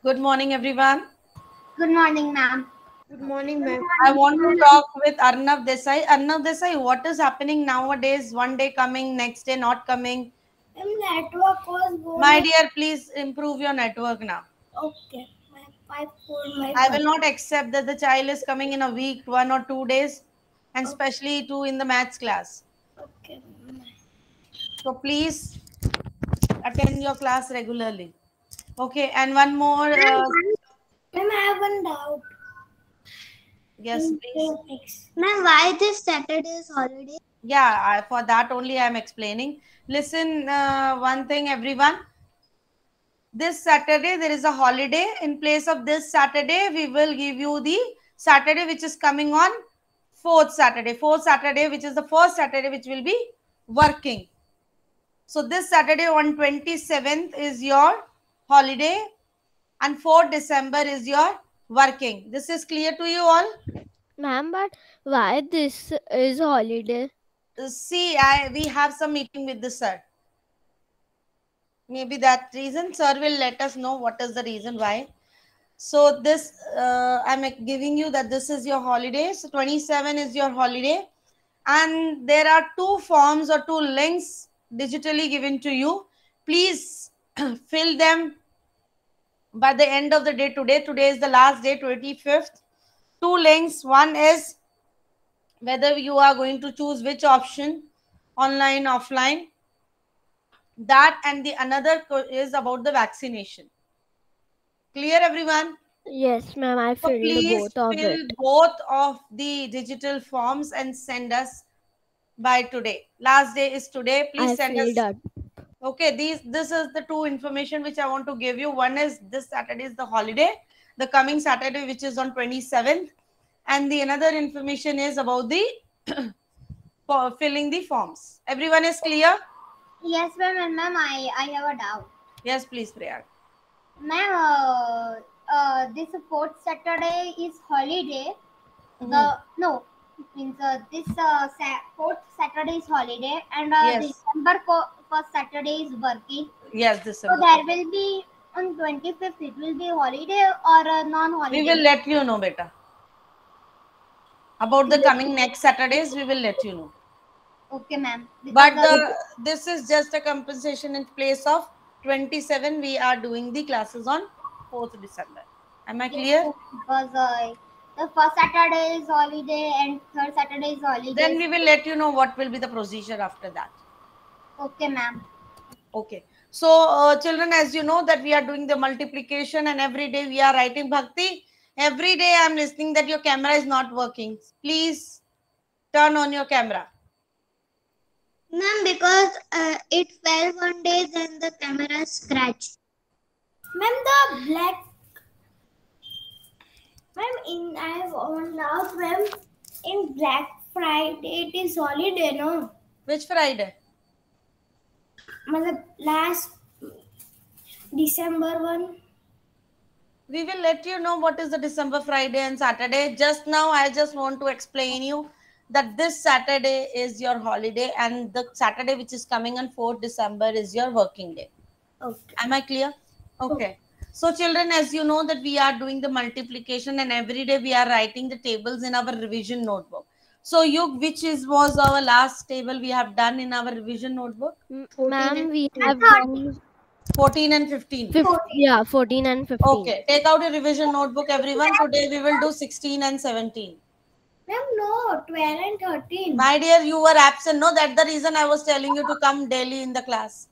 Good morning, everyone. Good morning, ma'am. Good morning, ma'am. I want to talk with Arnav Desai. Arnav Desai, what is happening nowadays? One day coming, next day not coming. Network was My going. dear, please improve your network now. Okay. My pipe for my I will not accept that the child is coming in a week, 1 or 2 days, and especially two in the maths class. Okay. So please attend your class regularly. Okay, and one more. Ma'am, I have one doubt. Yes, please. Ma'am, why this Saturday is holiday? Yeah, for that only I am explaining. Listen, one thing, everyone. This Saturday there is a holiday. In place of this Saturday, we will give you the Saturday which is coming on fourth Saturday. Fourth Saturday, which is the first Saturday which will be working. So this Saturday on 27th is your holiday and 4th December is your working. This is clear to you all? Ma'am, but why this is holiday? See, we have some meeting with the sir. Maybe that reason sir will let us know what is the reason why. So this I'm giving you that this is your holiday. So 27 is your holiday, and there are two forms or two links digitally given to you. Please fill them by the end of the day today. Today is the last day, 25th. Two links. One is whether you are going to choose which option, online, offline. That and the another is about the vaccination. Clear, everyone? Yes, ma'am, I So filled please both of fill it. both of the digital forms and send us by today. Last day is today. Please I send filled us. up. Okay, this is the two information which I want to give you. One is this Saturday is the holiday, the coming Saturday which is on 27th, and the another information is about the for filling the forms. Everyone is clear? Yes, ma'am, and ma'am, I have a doubt. Yes, please, Priya. Ma'am, this fourth Saturday is holiday. Mhm. No, means this fourth Saturday is holiday, and Yes, December first Saturday is working. yes, So December. there will be on 25th. It will be holiday or We non-holiday. will let you know, beta. About the coming next Saturdays, we will let you know. Okay, ma'am. Because But this is just a compensation in place of 27. We are doing the classes on 4th December. Am I yes, clear? ma'am, because the first Saturday is holiday and third Saturday is Then holidays. we will let you know what will be the procedure after that. Okay, ma'am. Okay. So, children, as you know that we are doing the multiplication and every day we are writing Bhakti. Every day I am listening that your camera is not working. Please turn on your camera. Ma'am, because it fell one day, then the camera scratched. Ma'am, the black. Ma'am, in I have on out, ma'am. In Black Friday, it is holiday, no? Which Friday? मतलब last December one. We will let you know what is the December Friday and Saturday. Just now, I just want to explain you that this Saturday is your holiday and the Saturday which is coming on 4th December is your working day. Okay. Am I clear? Okay. So, children, as you know that we are doing the multiplication and every day we are writing the tables in our revision notebook. So, you which is was our last table we have done in our revision notebook? 14 Ma'am, and we 15. have done 14 and 15. 14. yeah, 14 and 15. Okay. Take out a revision notebook, everyone. Today we will do 16 and 17. Ma'am, no, 12 and 13. My dear, you were absent. No, that's the reason I was telling you to come daily in the class.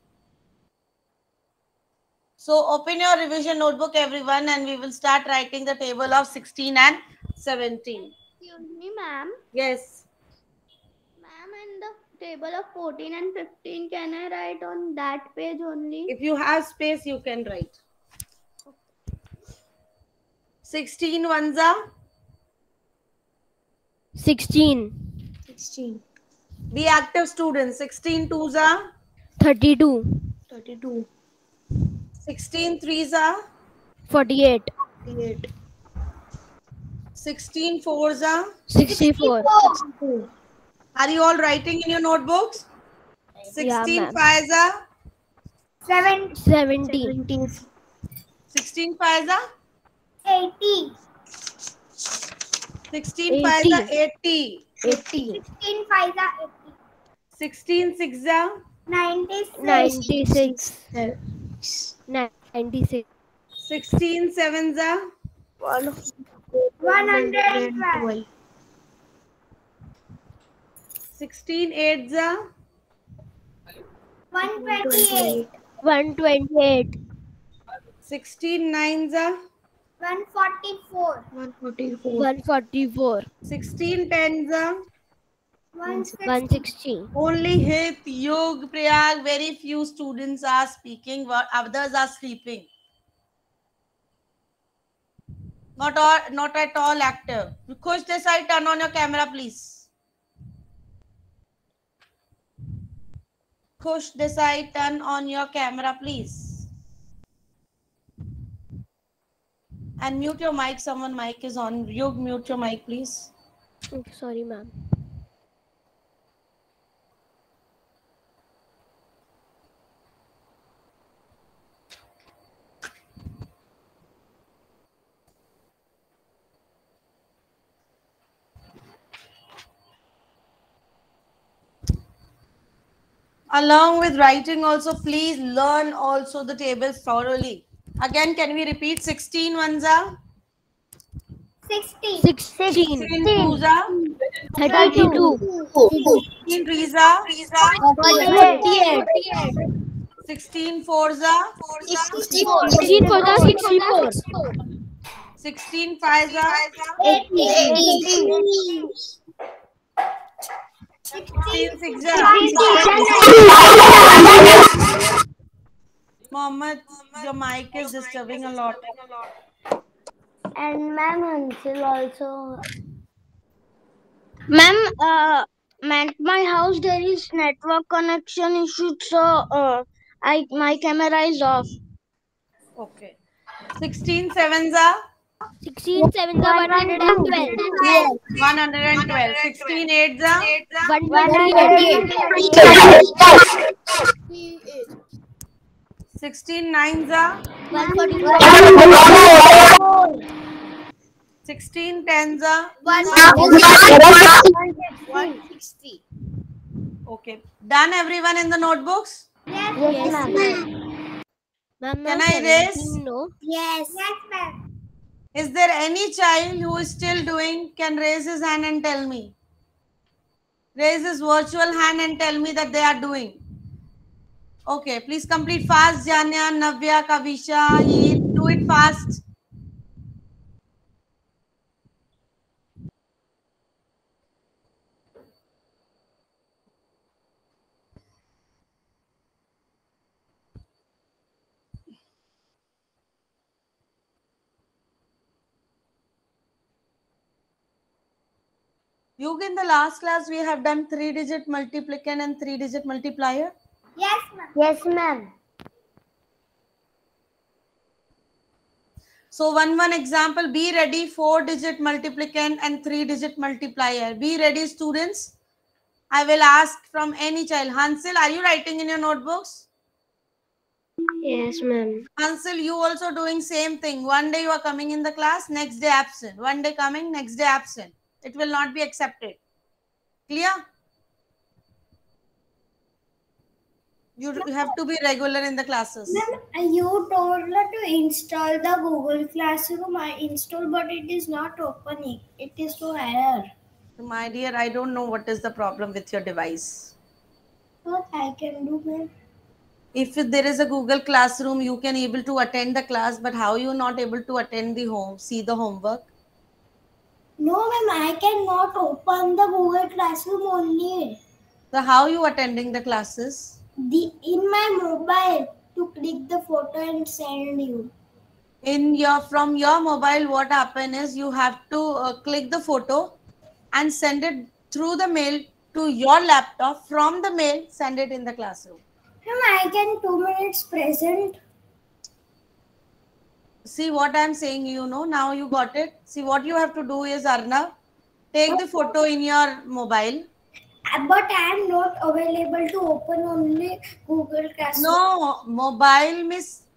So open your revision notebook, everyone, and we will start writing the table of 16 and 17. Excuse me, ma'am. Yes. Ma'am, and the table of 14 and 15, can I write on that page only? If you have space, you can write. 16 ones are 16, 16. the active students. 16 twos are 32, 32. 16 threes are 48, 48. 16 fours are. 64. 64. Are you all writing in your notebooks? Yeah, 16 ma'am. fives are 7. 70, 70. 16 5 are 80. 16 5 are 80. 80. 16 5 are 80. 16 6 are 96. 96. 96. 16 7 are 112. 16 8 are 128. 128. 16 9 are 144. 144. 16 10 are 160. 160. only Hit, Yug, Prayag, very few students are speaking, while others are sleeping. Not at all active. Khush Desai, turn on your camera, please. Khush Desai, turn on your camera, please. And mute your mic. Someone mic is on. Yug, mute your mic, please. Okay, sorry, ma'am. Along with writing also, please learn also the tables thoroughly. Again, can we repeat? 16 ones are? 60. 16. 16 twos are? 32. 16 threes are? 48. 16 fours are? 64. 16 for the 64. 16 fives are? 80. 16 sixes are? Mohammed, your mic is disturbing a lot. And ma'am, Hansel also. Ma'am, at my house there is network connection issue, so my camera is off. Okay. 16 sevens are? 16 sevens are 112. 112. 16 eights are? 128. 16 nines are? 144. 16 tens are? 160. Okay. Done everyone in the notebooks? Yes, ma'am. Ma'am, Can now I erase? 17, no? Yes. Yes, ma'am. Is there any child who is still doing, can raise his hand and tell me? Raise his virtual hand and tell me that they are doing. Okay, please complete fast, Janya, Navya, Kavisha, Eid. Do it fast. Yug, in the last class, we have done 3-digit multiplicand and 3-digit multiplier. Yes, ma'am. Yes, ma'am. So one example, be ready, 4-digit multiplicand and 3-digit multiplier. Be ready, students. I will ask from any child. Hansel, are you writing in your notebooks? Yes, ma'am. Hansel, you also doing same thing. One day you are coming in the class, next day absent. One day coming, next day absent. It will not be accepted. Clear? You have to be regular in the classes. Ma'am, you told her to install the Google Classroom. I installed, but it is not opening. It is to error. My dear, I don't know what is the problem with your device. What I can do, ma'am? If there is a Google Classroom, you can able to attend the class, but how you not able to attend the see the homework? No, ma'am, I cannot open the Google Classroom only. So how you attending the classes? In my mobile to click the photo and send you. From your mobile, what happen is you have to click the photo and send it through the mail to your laptop. From the mail, send it in the classroom. Ma'am, I can 2 minutes present. See what I'm saying, now you got it. See what you have to do is, Arnav, take the photo in your mobile. But I am not available to open only Google Classroom. No, mobile means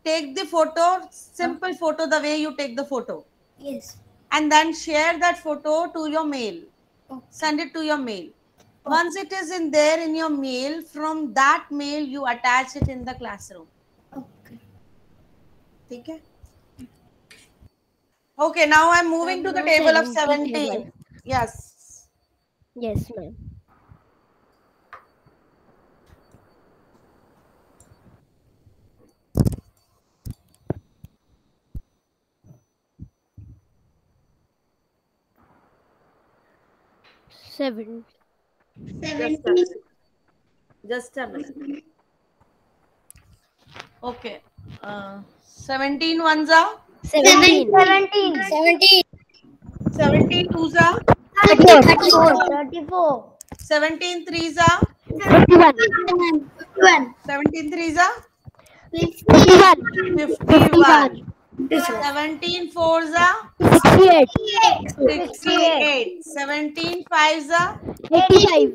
take the photo, simple photo, the way you take the photo. Yes. And then share that photo to your mail. Okay. Send it to your mail. Once it is in there in your mail, from that mail you attach it in the classroom. Okay. Okay. Okay, now I'm moving to the table of 70 17. table. Yes. Yes, ma'am. Seven. 70. Just a minute. Okay. 17 ones are? 17. 17 twos are? 34. 17 threes are? 51. 17 threes are? 51. 51. 17 fours are? 68. 68. 17 fives are? 85.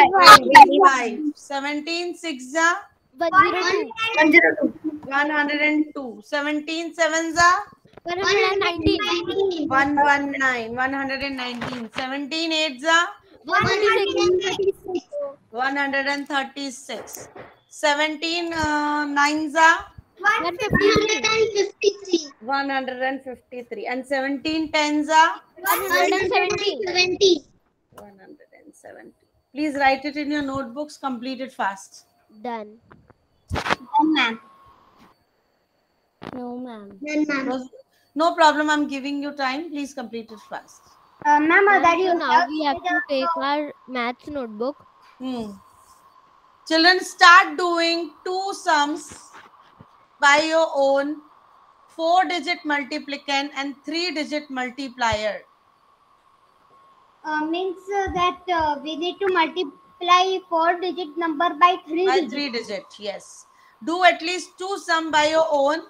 85. 17 sixes are? 102. 102. 17 sevens are? 119. 119. 119. 17 eights are? 136. 136. 17 nines are? 153. 153. And 17 tens are? 170. 170. Please write it in your notebooks. Complete it fast. Done. Ma'am. No, ma'am. No problem. I'm giving you time. Please complete it fast. Ma'am, So now we have to take our maths notebook. Children, start doing two sums by your own, 4-digit multiplicand and 3-digit multiplier. Means that we need to multiply 4-digit number by 3 By digit. 3-digit, yes. Do at least two sum by your own,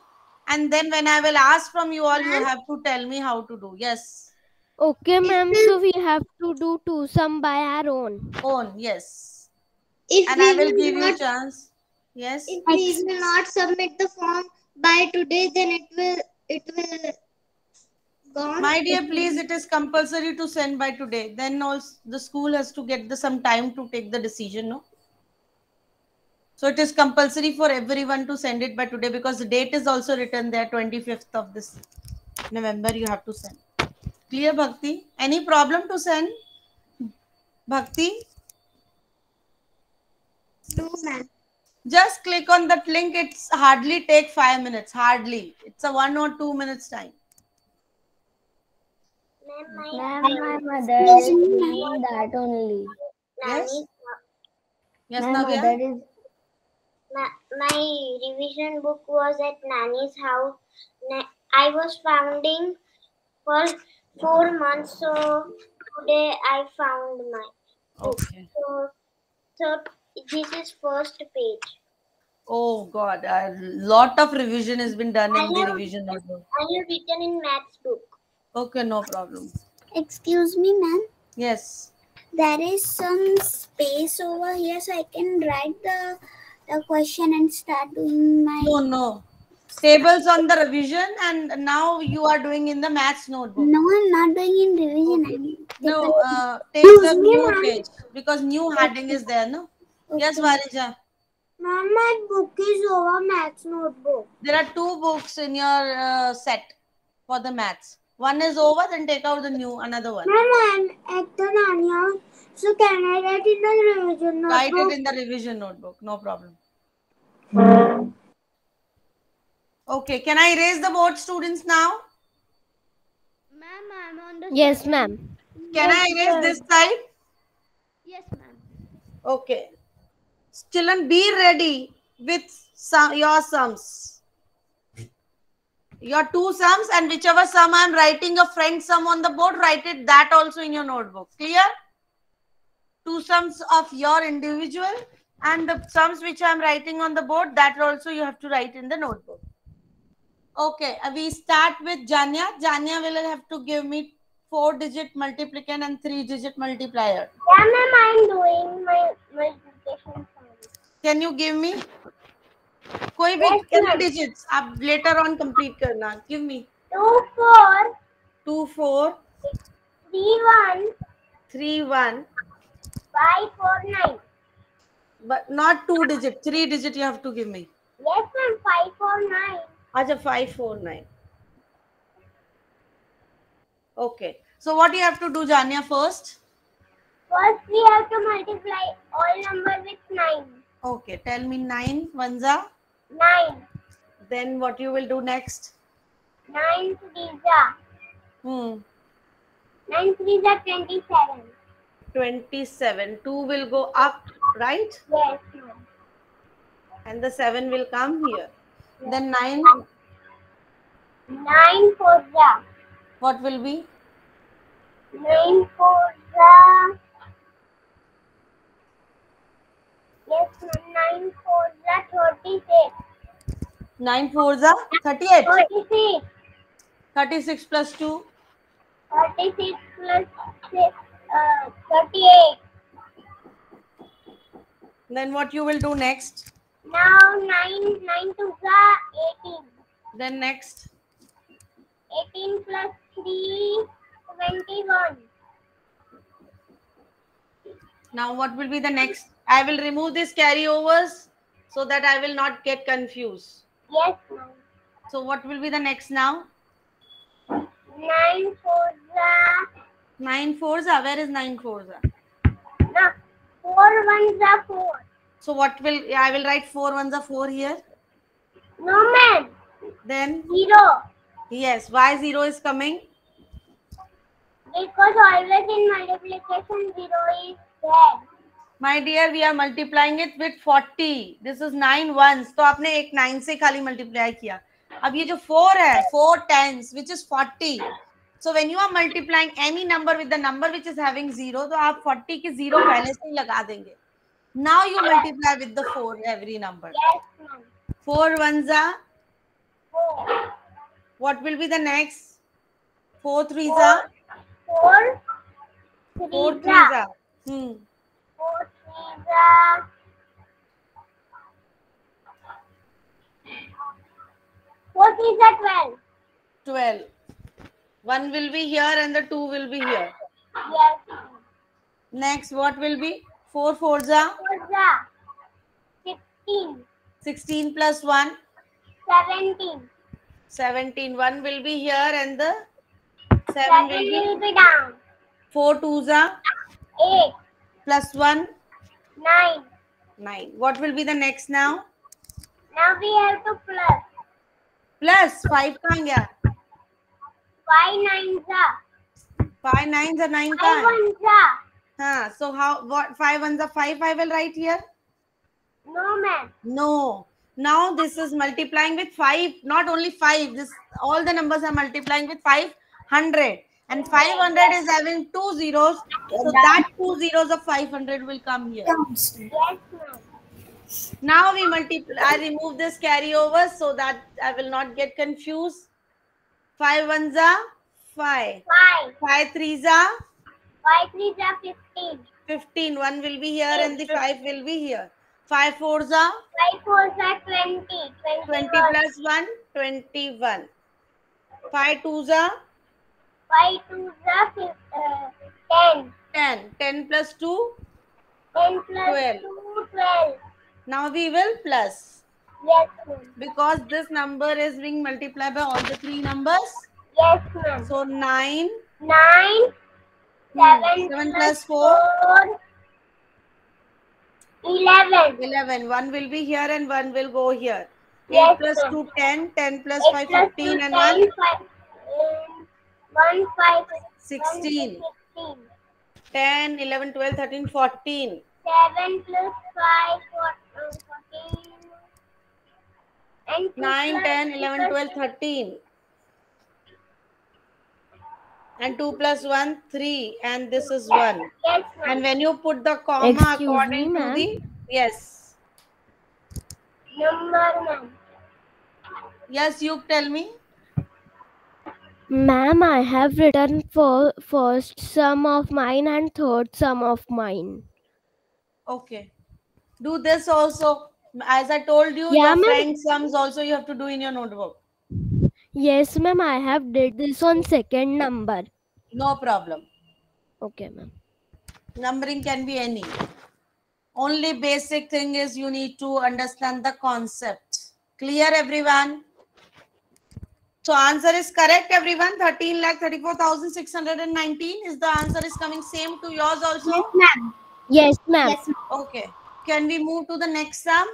and then when I will ask from you all, you have to tell me how to do. Yes. Okay, ma'am. So we have to do two sum by our own. Own, yes. If And we I will will give you not, chance. Yes. if we will not submit the form by today, then it will gone. My dear, please, it is compulsory to send by today. Then also the school has to get some time to take the decision, no? So it is compulsory for everyone to send it by today, because the date is also written there, 25th of this November. You have to send. Clear, Bhakti? Any problem to send? Bhakti? No, ma'am. Just click on that link. It's hardly take 5 minutes. Hardly. It's a 1 or 2 minutes time. Ma'am, my mother is doing that only. Yes? Yes, My Navya? mother is. My revision book was at Nani's house. I was founding for 4 months, so today I found my book. Okay. So this is first page. Oh God, a lot of revision has been done in the revision notebook. I have written in maths book. Okay, no problem. Excuse me, ma'am. Yes. There is some space over here, so I can write the question and start doing my. No. Tables on the revision, and now you are doing in the maths notebook. No, I'm not doing in revision. Okay. No, take the new page, because new heading is there, no? Yes, Varija. Ma'am, my book is over maths notebook. There are 2 books in your set for the maths. One is over, then take out the new, another one. Ma'am, I'm at the Nani house, so can I write in the revision notebook? Write it in the revision notebook, no problem. Okay, can I erase the board, students, now? Ma'am, I'm on the. Yes, ma'am. Can I erase this side? Yes, ma'am. Okay. Children, be ready with your sums. Your 2 sums, and whichever sum I am writing a friend sum on the board, write it that also in your notebook. Clear? 2 sums of your individual, and the sums which I am writing on the board, that also you have to write in the notebook. Okay, we start with Janya. Janya will have to give me 4-digit multiplicand and 3-digit multiplier. Yeah, ma'am, I'm doing my multiplication. Can you give me? कोई भी Yes, any ma'am. digits आप later on complete करना. Give me 2, 4, 2 4 3, 1, 3 1, 5, 4, 9. but not 2 digit, 3 digit you have to give me. Yes, ma'am. 5, 4, 9. Acha 5 4 9. Okay. So what you have to do, Janya, first? First, we have to multiply all numbers with 9. Okay. Tell me 9 ones 9. Then what you will do next? 9 threes are. 9 threes are 27. 27. 2 will go up, right? Yes, ma'am. And the 7 will come here. Then 9, 9 fours are. what will be? 9 fours are. Yes, ma'am. 9 fours are 36. 9 4s 38. 36. 36 plus 2. 36 plus 6, 38. Then what you will do next? Now 9 twos are 18. Then next. 18 plus 3, 21. Now what will be the next? I will remove these carryovers so that I will not get confused. Yes, ma'am. So what will be the next now? 9 fours are. 9 4s where is 9 4s? No, 4 ones are 4. So what will I will write 4 ones 4 here. No, ma'am. Then 0. yes, why 0 is coming? Because always in multiplication 0 is there. My dear, we are multiplying it with 40. This is 9 ones. तो आपने एक 9 से खाली multiply किया. अब ये जो 4 है, 4 tens, which is 40. So when you are multiplying any number with the number which is having 0, तो आप 40 के 0 पहले से ही लगा देंगे. Now you multiply with the 4 every number. Yes, ma'am. 4 ones are. 4. What will be the next? 4 threes are. 4 4 threes threes are. are. 4 threes are. 4 threes are 12. 12. 1 will be here and the 2 will be here. Yes. Next, what will be? 4 fours are. 4s are 16. 16 plus 1. 17. 17. 1 will be here and the 7 7 will be. down. 4 twos are. 8. Plus 1. 9. 9. What will be the next now? Now we have to plus. Plus 5 कहाँ गया? 5 nines are. 5 nines are 9 5 कहाँ? ones are. हाँ. So how? What? 5 ones are 5. I will write here. No, ma'am. No. Now this is multiplying with 5. Not only 5. This all the numbers are multiplying with 500. And 500 is having 2 zeros. So that 2 zeros of 500 will come here. Yes, ma'am. Now we multiply. I remove this carryover so that I will not get confused. 5 ones are 5. 5. 5 threes are 5 threes are 15. 15. 1 will be here and the 5 will be here. 5 fours are 5 fours are 20. 20 21. plus 1, 21. 5 twos are 5 twos are 10. 10. 10 plus 2, 10 plus 12. 2, 12. Now we will plus. Yes, ma'am. Because this number is being multiplied by all the 3 numbers. Yes, ma'am. So 9. 9. 7 7 plus plus 4. 11. 11. 1 will be here and 1 will go here. 8 Yes, plus ma'am. 2, 10. 10 plus 8 5, plus 15 2, and 10, 1, 1, 5, 16. 16. 10, 11, 12, 13, 14. 7 plus 5, 14. And 2 9, plus 10, 3 11, plus 12, 13. And 2 plus 1, 3. And this is 1. Yes, ma'am. And when you put the comma Excuse me, according to ma'am. the... Yes. Number, ma'am. Yes, you tell me. Ma'am, I have written for first sum of mine and third sum of mine. Okay. Do this also. As I told you, Yeah, your ma'am. friend sums also you have to do in your notebook. Yes, ma'am. I have did this on second number. No problem. Okay, ma'am. Numbering can be any. Only basic thing is you need to understand the concept. Clear, everyone? So answer is correct, everyone. 13,34,619 is the answer is coming same to yours also. Yes, ma'am. Yes, ma'am. Yes, ma'am. Okay. Can we move to the next sum?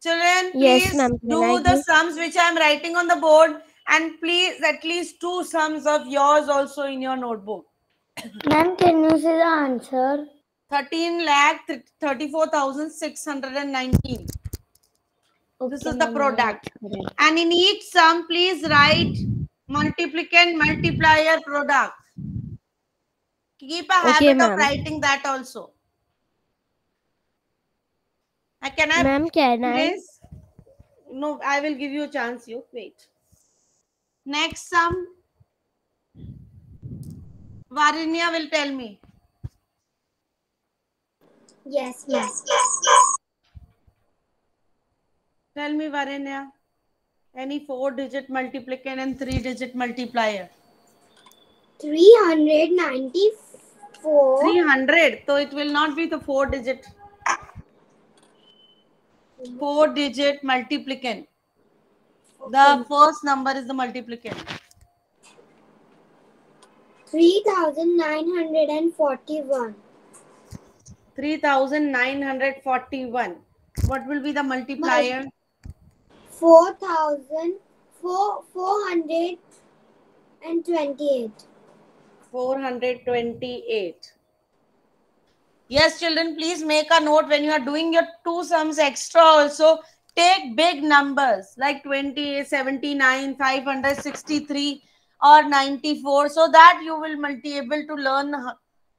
Children, Yes, please ma'am. Can I do the give? sums which I am writing on the board, and please at least 2 sums of yours also in your notebook. Ma'am, can you see the answer? 13,34,619. This Okay, is the ma'am, product. correct. And in each sum, please write multiplicand multiplier product. Keep a Okay, habit of ma'am. writing that also. Can I? Ma'am, can I? Please? No, I will give you a chance. You wait. Next sum, Varinya will tell me. Yes, ma'am. Tell me, Varinya. Any 4-digit multiplicand and 3-digit multiplier. 394. 300. So it will not be the 4-digit. 4-digit multiplicand. The first number is the multiplicand. 3,941. 3,941. What will be the multiplier? 428. 428. Yes, children, please make a note when you are doing your 2 sums extra also. Take big numbers like 28, 79, 563 or 94 so that you will be able to learn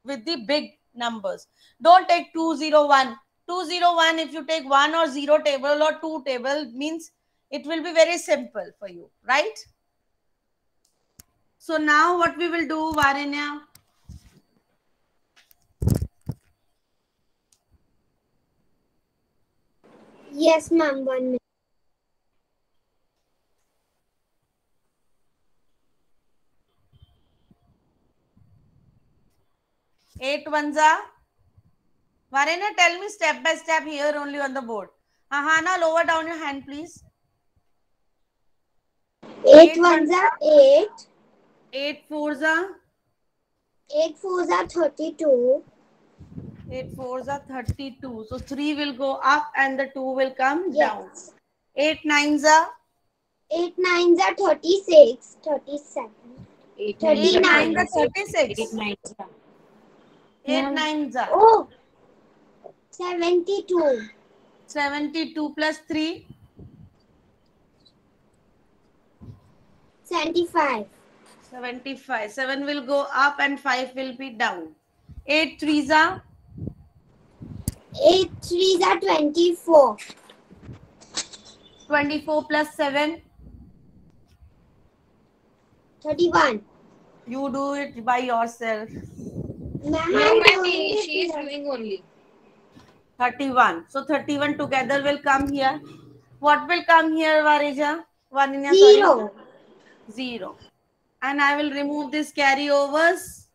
with the big numbers. Don't take 201. 201, if you take 1 or 0 table or 2 table, means it will be very simple for you, right? So now what we will do, Varinya? Yes, ma'am. 1 minute. Eight ones are. Varena, tell me step by step here only on the board. Ahana, lower down your hand, please. 8 ones are 8. 8 fours are. 8 fours are 32. 8 fours are 32. So 3 will go up and the 2 will come down. Yes. 8 nines are. 8 nines are 36. 37. 8 39. nines are 36. 8 9. 8 nines are. Oh, 72. 72 plus 3. 75. 75. 7 will go up and 5 will be down. 8 threes are. 8 threes are 24. 24 plus 7. 31. You do it by yourself. Ma'am, She is doing only. 31. So 31 together will come here. What will come here, Varija? Varinya, 0. 0. And I will remove this carryovers.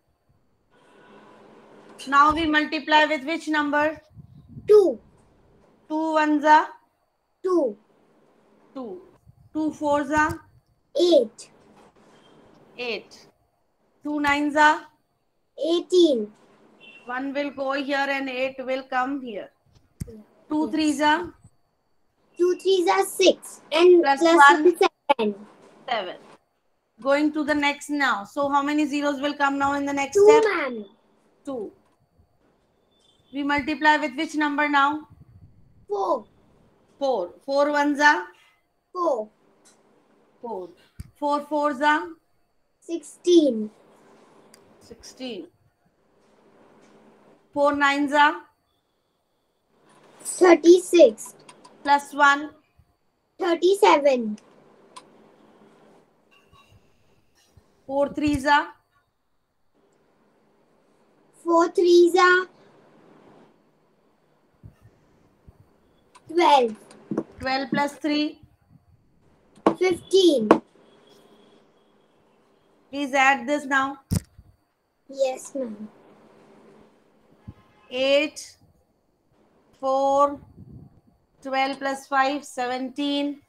Now we multiply with which number? 2. 2 ones are 2. 2. 2 fours are 8. 8. 2 nines are 18. 1 will go here and 8 will come here. 2 threes are 2 threes are 6. And Plus plus 1. 7. 7. Going to the next now. So how many zeros will come now in the next 2, step? ma'am. 2. We multiply with which number now? 4. 4. 4 ones are 4. 4. 4 fours are 16. 16. 4 nines are 36. plus 1. 37. 4 threes are 4 threes are 12. 12 plus 3. 15. Please add this now. Yes, ma'am. 8, 4, 12 plus 5, 17.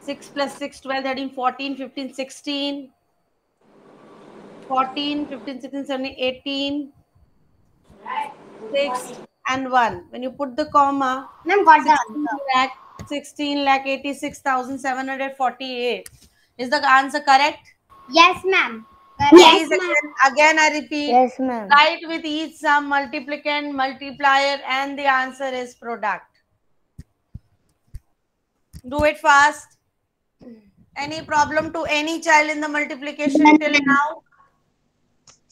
6 plus 6, 12, 13, 14, 15, 16. 14, 15, 16, 17, 18. 6 and 1. When you put the comma, Ma'am, got the 16 answer. lakh, 16 lakh 86,748. Is the answer correct? Yes, ma'am. Please again I repeat. Yes, ma'am. Write with each sum, multiplicand, multiplier, and the answer is product. Do it fast. Any problem to any child in the multiplication till now?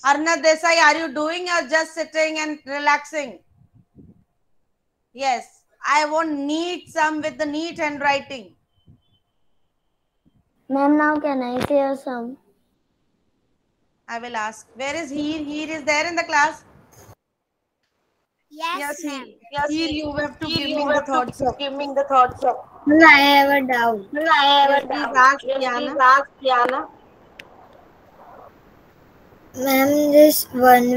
Arnab Desai, are you doing or just sitting and relaxing? Yes, I won't need some with the neat handwriting. Ma'am, now can I say a sum? I will ask. Where is he? He is there in the class? Yes, ma'am. Here you have to give me the third sum. Give me the thought, sir. I have a doubt. Yes, please ask Kiana. Ask Kiana. Ma'am, this one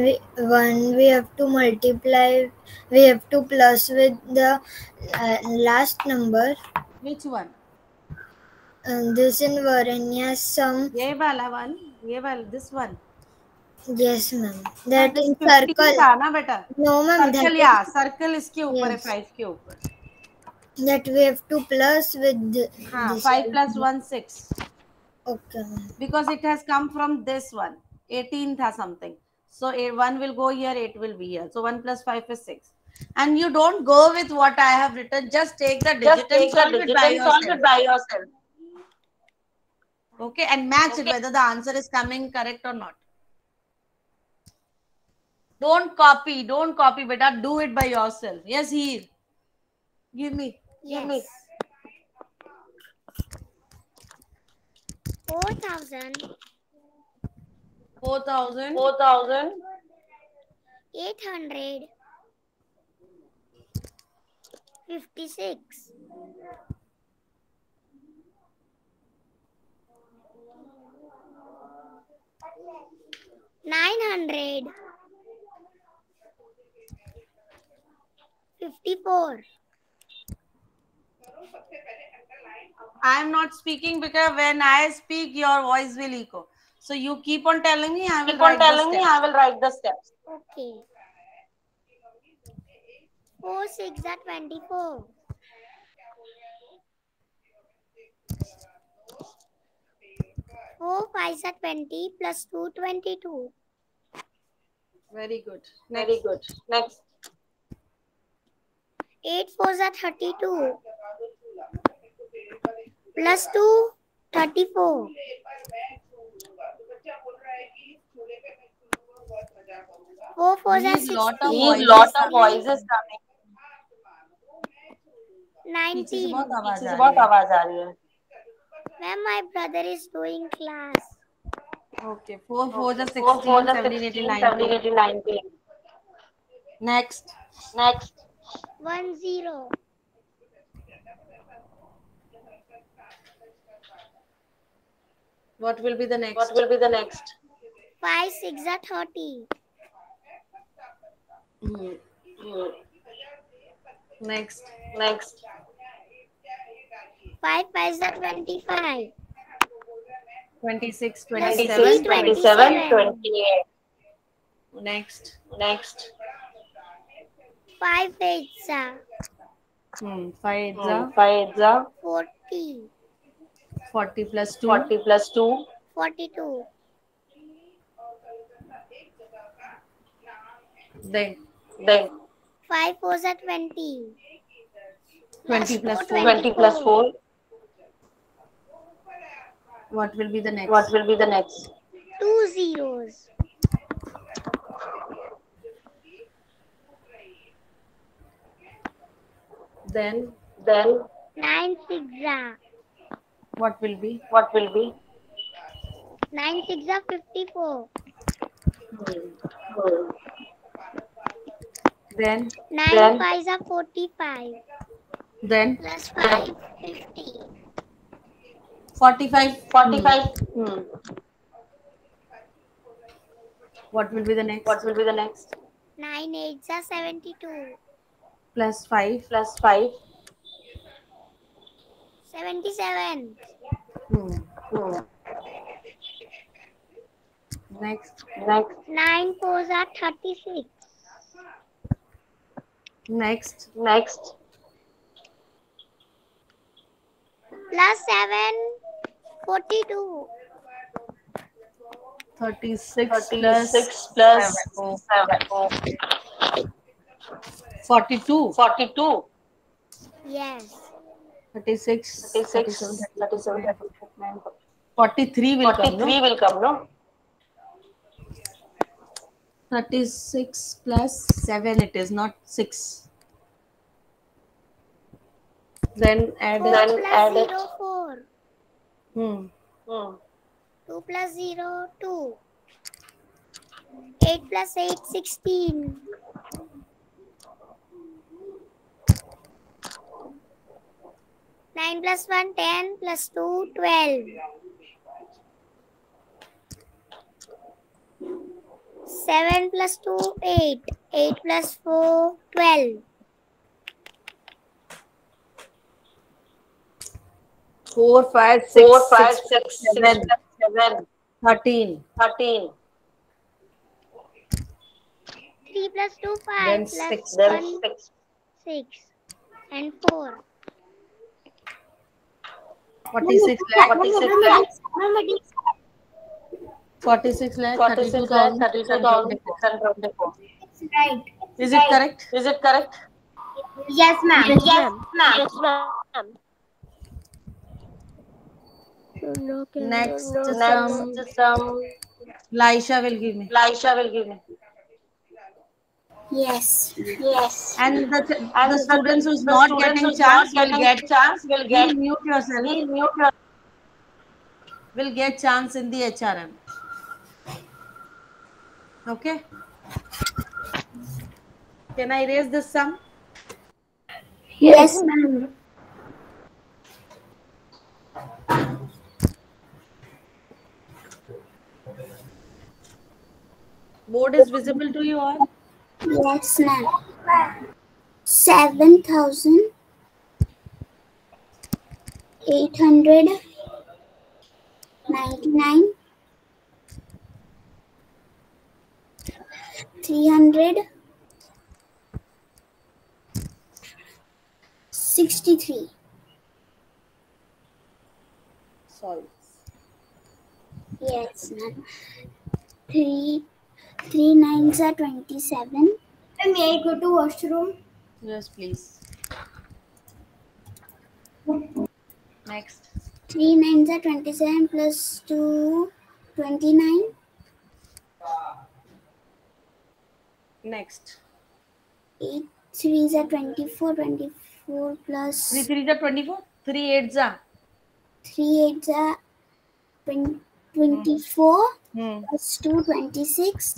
we have to multiply. We have to plus with the last number. Which one? This in Varanya sum. Ye wala one. Ye wala, this one. Yes, ma'am. That This in 15 circle. था ना बेटा? No, ma'am. Circle या circle इसके ऊपर है Yes. 5 के ऊपर. That we have to plus with हाँ, this. 5 plus 1 6. Okay, ma'am. Because it has come from this one. 18 tha something. So 1 will go here, 8 will be here. So 1 plus 5 is 6. And you don't go with what I have written. Just take the digit and solve it by yourself. Okay, and match it whether the answer is coming correct or not. Don't copy, beta. Do it by yourself. Yes, here. Give me. Yes. 4,000. 4,000. 856. 900. 54. I am not speaking because when I speak, your voice will echo. So you keep on telling me, I will write the steps. Okay. 4 6 are 24. 4 5 are 20 plus 2 22. Very good. Next. 8 4 are 32. Plus 2 34. 4 4 are These lot of 16. voices coming. 19. पीछे से बहुत आवाज पीछे आ से रही बहुत है. आवाज आ रही है. Ma'am, my brother is doing class. Okay, 4 4 are 16, 4 4 17, 18, 16, 19. 17, 18, 19. Next. 1 0. What will be the next? 5 6 are 30. Next. 5 5 are 25. 26, 26, 27. 27. 28. Next. 5 8 are 5 5 are 40. 40 plus 2. 40 plus 2. 42. Then 5 4 are 20. 20 plus 4. 20 plus 4. What will be the next? 2 zeros. Then 9 6 are. what will be? 9 6 are 54. Then 9 5s are 45. then Plus 5, 50. 45. 45. What will be the next? What will be the next? 9 8s are 72. Plus 5. Plus 5. 77. Next. Next. 9 4s are 36. Next. Next. Plus 7, 42. 36 36 plus plus 7. 42. 42. Yes. 36. 36. 37. 37. 43 will come, 43 no? will come, no? 36 plus 7 it is, not 6. Then add 4 Then plus add 0, it. 4. 2 plus 0, 2. 8 plus 8, 16. 9 plus 1, 10. Plus 2, 12. 7 plus 2, 8. 8 plus 4, 12. 4, 5, 6, 4, 5, 6, 6, 7, 7, 13. 13. 3 plus 2, 5. Then Plus 6. Then 1, 6. 6. And 4. 46 lakh. 46 lakh. 46 lakh. 46 lakh. 32,624. 32,624. Right. Is it correct? Is it correct? Yes, ma'am. Yes, ma'am. Yes, ma'am. Next, Next, Laisha will give me. Laisha will give me. Yes. Yes. And the And students who's the not students getting who's chance not will getting get chance will get mute yourself. Will get chance in the HRM. Okay. Can I erase this sum? Yes, ma'am. Board is visible to you all? Yes, ma'am. 7,899. 363. Sorry. Yes, ma'am. 3 9s are 27. May I go to washroom? Yes, please. Next. 3 9s are 27 plus 2, 29. Next. 8 3s are 24. 24 plus 3 3s are 24. 3 8s are. 3 8s are 24 Hmm. plus 2, 26.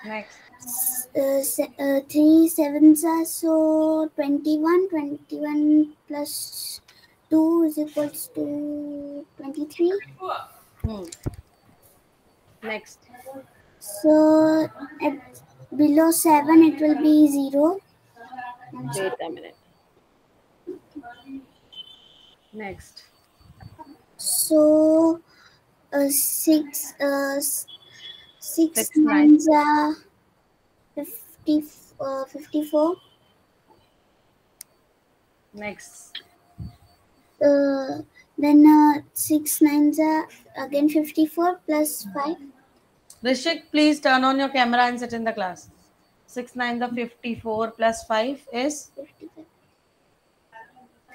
Next. 3 7s are so 21. 21 plus 2 is equals to 23. Hmm. Next. So at below 7 it will be 0. Wait a minute. Next. So 6 Six 9s are 54. Next. Then 6 9s are again 54 plus 5. Rishik, please turn on your camera and sit in the class. 6 9 the 54 plus 5 is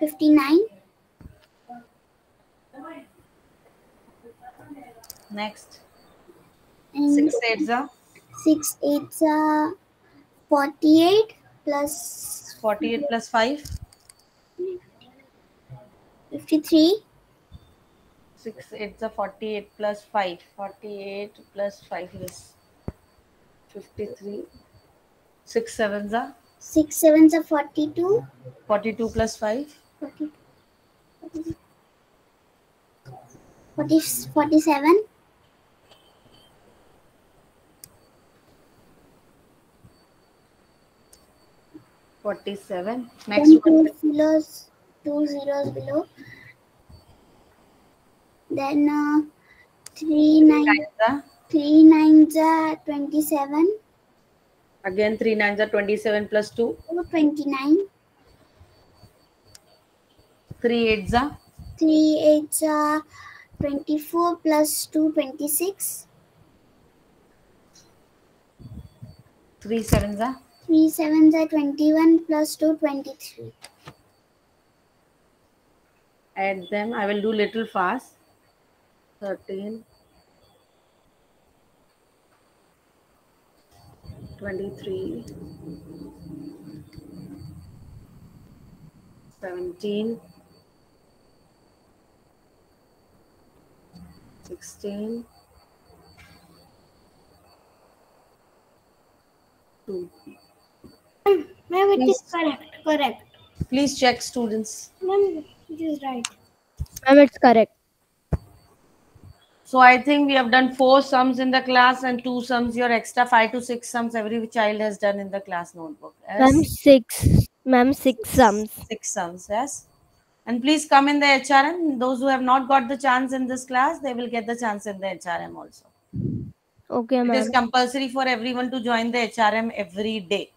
59. next. And 6 8s are 6 8s are 48 plus 48 plus 5. 53. 6 8 are 48 plus 5. 48 plus 5 is 53. 6 7s are 6 sevens are 42. 42 plus 5. 40, 47. 47. Then Next one. two zeros below. Then 3 nines are 27. Again 3 9s are 27 plus 2. 29. 3 8s are 3 eights are 24 plus 2, 26. 3 7s are 3 sevens are 21 plus 2, 23. add them. I will do little fast. 13 23 17 16 2. Ma'am, it is correct. Please check, students. Ma'am, it is right. Ma'am, it's correct. So I think we have done 4 sums in the class and 2 sums. Your extra 5 to 6 sums every child has done in the class notebook. Yes? Ma'am, 6. Ma'am, 6 sums. 6 sums, yes. And please come in the HRM. Those who have not got the chance in this class, they will get the chance in the HRM also. Okay, It ma'am. is compulsory for everyone to join the HRM every day.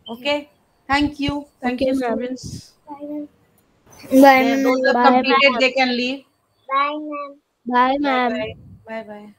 Okay. Thank you. Thank Okay, you, ma'am. students. Bye. Those who have Bye, completed, ma'am. they can leave. Bye, ma'am. Bye, Bye ma'am. bye. Bye bye.